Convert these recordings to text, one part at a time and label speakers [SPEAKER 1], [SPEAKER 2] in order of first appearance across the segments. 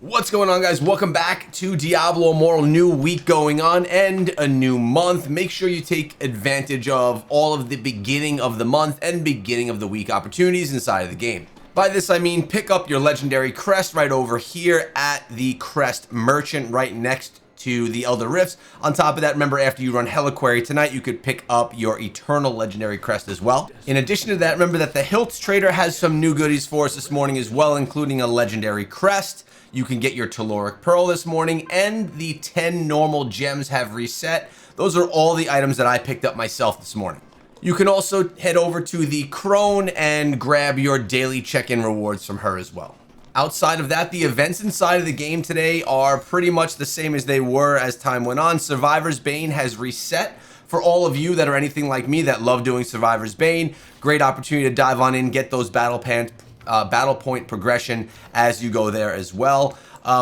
[SPEAKER 1] What's going on, guys? Welcome back to Diablo Immortal. New week going on and a new month. Make sure you take advantage of all of the beginning of the month and beginning of the week opportunities inside of the game. By this I mean pick up your legendary crest right over here at the crest merchant right next to the Elder Rifts. On top of that, remember, after you run Heliquary tonight, you could pick up your eternal legendary crest as well. In addition to that, remember that the Hiltz trader has some new goodies for us this morning as well, including a legendary crest. You can get your Telluric Pearl this morning, and the 10 normal gems have reset. Those are all the items that I picked up myself this morning. You can also head over to the Crone and grab your daily check-in rewards from her as well. Outside of that, the events inside of the game today are pretty much the same as they were as time went on. Survivor's Bane has reset. For all of you that are anything like me that love doing Survivor's Bane, great opportunity to dive on in, get those battle point progression as you go there as well.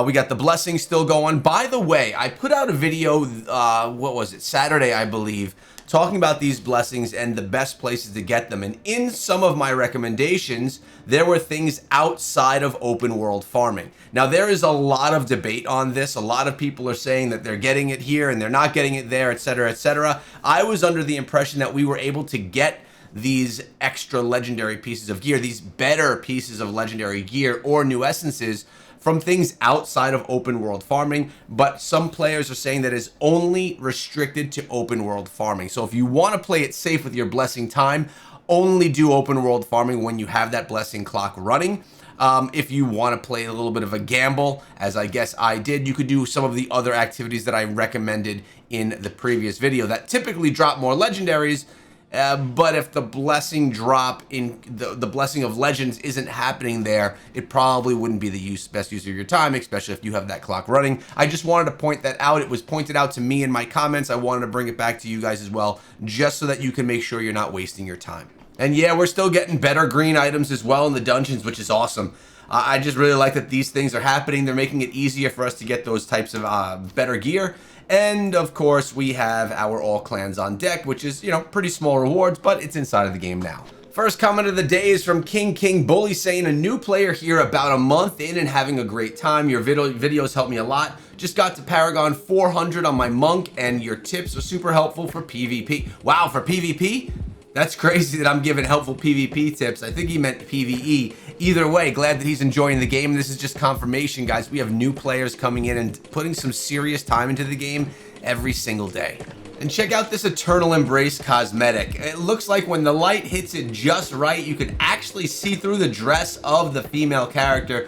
[SPEAKER 1] We got the blessings still going. By the way, I put out a video, what was it, Saturday, I believe, talking about these blessings and the best places to get them. And in some of my recommendations, there were things outside of open world farming. Now, there is a lot of debate on this. A lot of people are saying that they're getting it here and they're not getting it there, etc., etc. I was under the impression that we were able to get these extra legendary pieces of gear, these better pieces of legendary gear or new essences from things outside of open world farming, but some players are saying that is only restricted to open world farming. So if you want to play it safe with your blessing time, only do open world farming when you have that blessing clock running. If you want to play a little bit of a gamble, as I guess I did, you could do some of the other activities that I recommended in the previous video that typically drop more legendaries. But if the blessing drop in the blessing of legends isn't happening there, it probably wouldn't be the best use of your time, especially if you have that clock running. I just wanted to point that out. It was pointed out to me in my comments. I wanted to bring it back to you guys as well, just so that you can make sure you're not wasting your time. And yeah, we're still getting better green items as well in the dungeons, which is awesome. I just really like that these things are happening. They're making it easier for us to get those types of better gear. And of course, we have our all clans on deck, which is, you know, pretty small rewards, but it's inside of the game now. First comment of the day is from King Bully saying, a new player here about a month in and having a great time. Your videos help me a lot. Just got to Paragon 400 on my monk, and your tips are super helpful for PvP. Wow, for PvP? That's crazy that I'm giving helpful PvP tips. I think he meant PvE. Either way, glad that he's enjoying the game. This is just confirmation, guys. We have new players coming in and putting some serious time into the game every single day. And check out this Eternal Embrace cosmetic. It looks like when the light hits it just right, you can actually see through the dress of the female character.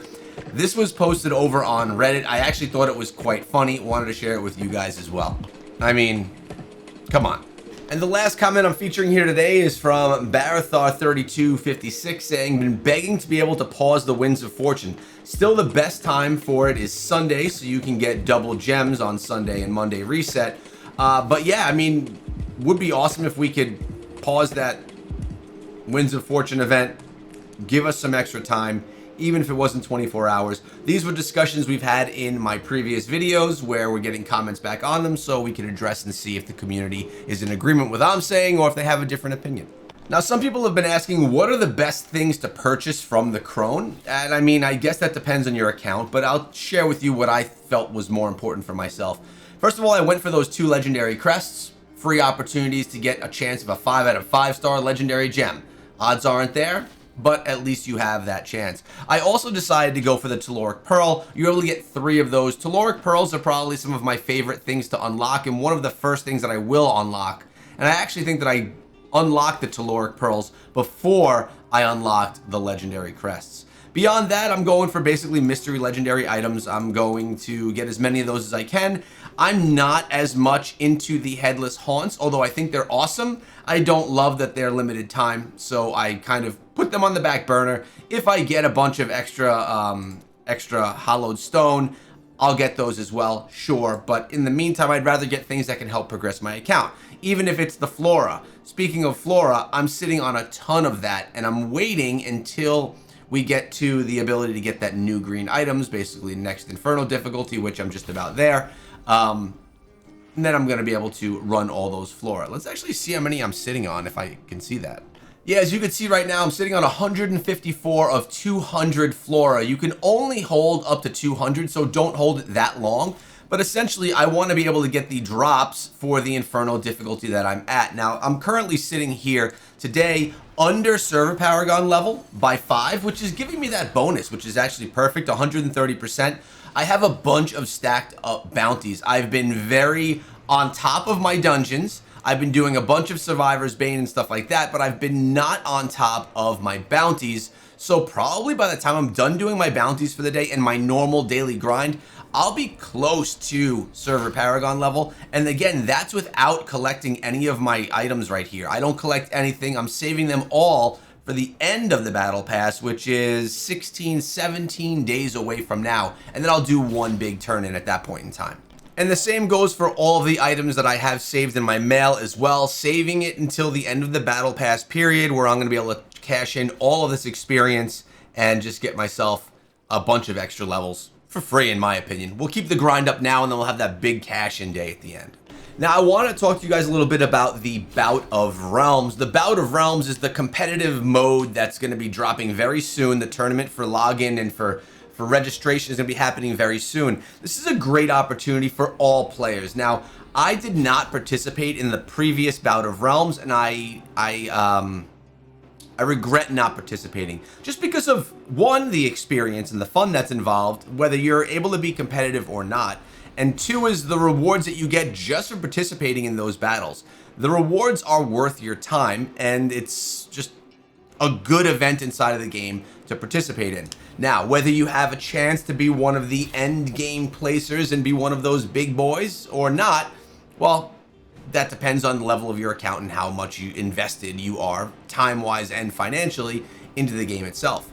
[SPEAKER 1] This was posted over on Reddit. I actually thought it was quite funny. Wanted to share it with you guys as well. I mean, come on. And the last comment I'm featuring here today is from Barathar3256 saying, been begging to be able to pause the Winds of Fortune. Still the best time for it is Sunday, so you can get double gems on Sunday and Monday reset. But yeah, I mean, would be awesome if we could pause that Winds of Fortune event, give us some extra time, even if it wasn't 24 hours. These were discussions we've had in my previous videos where we're getting comments back on them so we can address and see if the community is in agreement with what I'm saying or if they have a different opinion. Now, some people have been asking, what are the best things to purchase from the Crone? And I mean, I guess that depends on your account, but I'll share with you what I felt was more important for myself. First of all, I went for those 2 legendary crests, free opportunities to get a chance of a 5 out of 5-star legendary gem. Odds aren't there, but at least you have that chance. I also decided to go for the Telluric Pearl. You're able to get 3 of those. Telluric Pearls are probably some of my favorite things to unlock, and one of the first things that I will unlock. And I actually think that I unlocked the Telluric Pearls before I unlocked the legendary crests. Beyond that, I'm going for basically mystery legendary items. I'm going to get as many of those as I can. I'm not as much into the headless haunts, although I think they're awesome. I don't love that they're limited time, so I kind of put them on the back burner. If I get a bunch of extra hollowed stone, I'll get those as well, sure. But in the meantime, I'd rather get things that can help progress my account, even if it's the Flora. Speaking of Flora, I'm sitting on a ton of that, and I'm waiting until we get to the ability to get that new green items, basically next Inferno difficulty, which I'm just about there. And then I'm going to be able to run all those Flora. Let's actually see how many I'm sitting on, if I can see that. Yeah, as you can see right now, I'm sitting on 154 of 200 flora. You can only hold up to 200, so don't hold it that long. But essentially, I want to be able to get the drops for the Inferno difficulty that I'm at. Now, I'm currently sitting here today under Server Paragon level by 5, which is giving me that bonus, which is actually perfect, 130%. I have a bunch of stacked up bounties. I've been very on top of my dungeons. I've been doing a bunch of Survivor's Bane and stuff like that, but I've been not on top of my bounties. So probably by the time I'm done doing my bounties for the day and my normal daily grind, I'll be close to Server Paragon level. And again, that's without collecting any of my items right here. I don't collect anything. I'm saving them all for the end of the Battle Pass, which is 16, 17 days away from now. And then I'll do one big turn-in at that point in time. And the same goes for all of the items that I have saved in my mail as well, saving it until the end of the Battle Pass period where I'm going to be able to cash in all of this experience and just get myself a bunch of extra levels for free, in my opinion. We'll keep the grind up now and then we'll have that big cash-in day at the end. Now, I want to talk to you guys a little bit about the Bout of Realms. The Bout of Realms is the competitive mode that's going to be dropping very soon. The tournament for login and for registration is going to be happening very soon. This is a great opportunity for all players. Now, I did not participate in the previous Bout of Realms, and I regret not participating just because of, one, the experience and the fun that's involved, whether you're able to be competitive or not, and two is the rewards that you get just for participating in those battles. The rewards are worth your time, and it's just a good event inside of the game to participate in. Now, whether you have a chance to be one of the end game placers and be one of those big boys or not, well, that depends on the level of your account and how much you invested you are, time-wise and financially, into the game itself.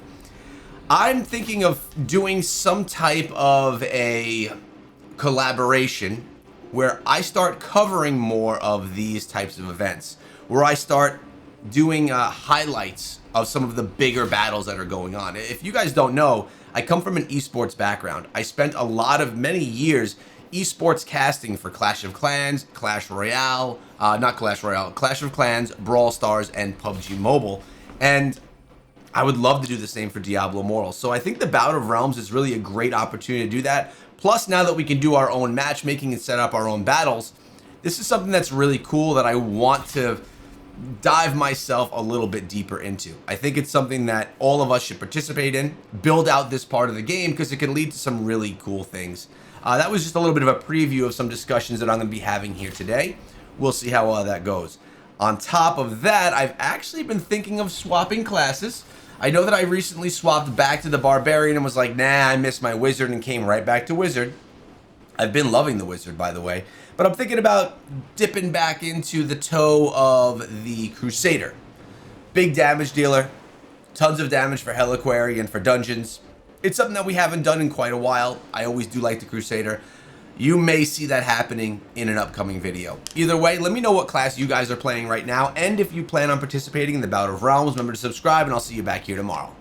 [SPEAKER 1] I'm thinking of doing some type of a collaboration where I start covering more of these types of events, where I start doing highlights of some of the bigger battles that are going on. If you guys don't know, I come from an esports background. I spent many years esports casting for Clash of Clans, Clash Royale, Clash of Clans, Brawl Stars, and PUBG Mobile. And I would love to do the same for Diablo Immortal. So I think the Bout of Realms is really a great opportunity to do that. Plus, now that we can do our own matchmaking and set up our own battles, this is something that's really cool that I want to dive myself a little bit deeper into. I think it's something that all of us should participate in, build out this part of the game, because it can lead to some really cool things. That was just a little bit of a preview of some discussions that I'm going to be having here today. We'll see how that goes. On top of that, I've actually been thinking of swapping classes. I know that I recently swapped back to the Barbarian and was like, nah, I miss my Wizard, and came right back to Wizard. I've been loving the Wizard, by the way. But I'm thinking about dipping back into the toe of the Crusader. Big damage dealer, tons of damage for Reliquary and for dungeons. It's something that we haven't done in quite a while. I always do like the Crusader. You may see that happening in an upcoming video. Either way, let me know what class you guys are playing right now, and if you plan on participating in the Bout of Realms, remember to subscribe, and I'll see you back here tomorrow.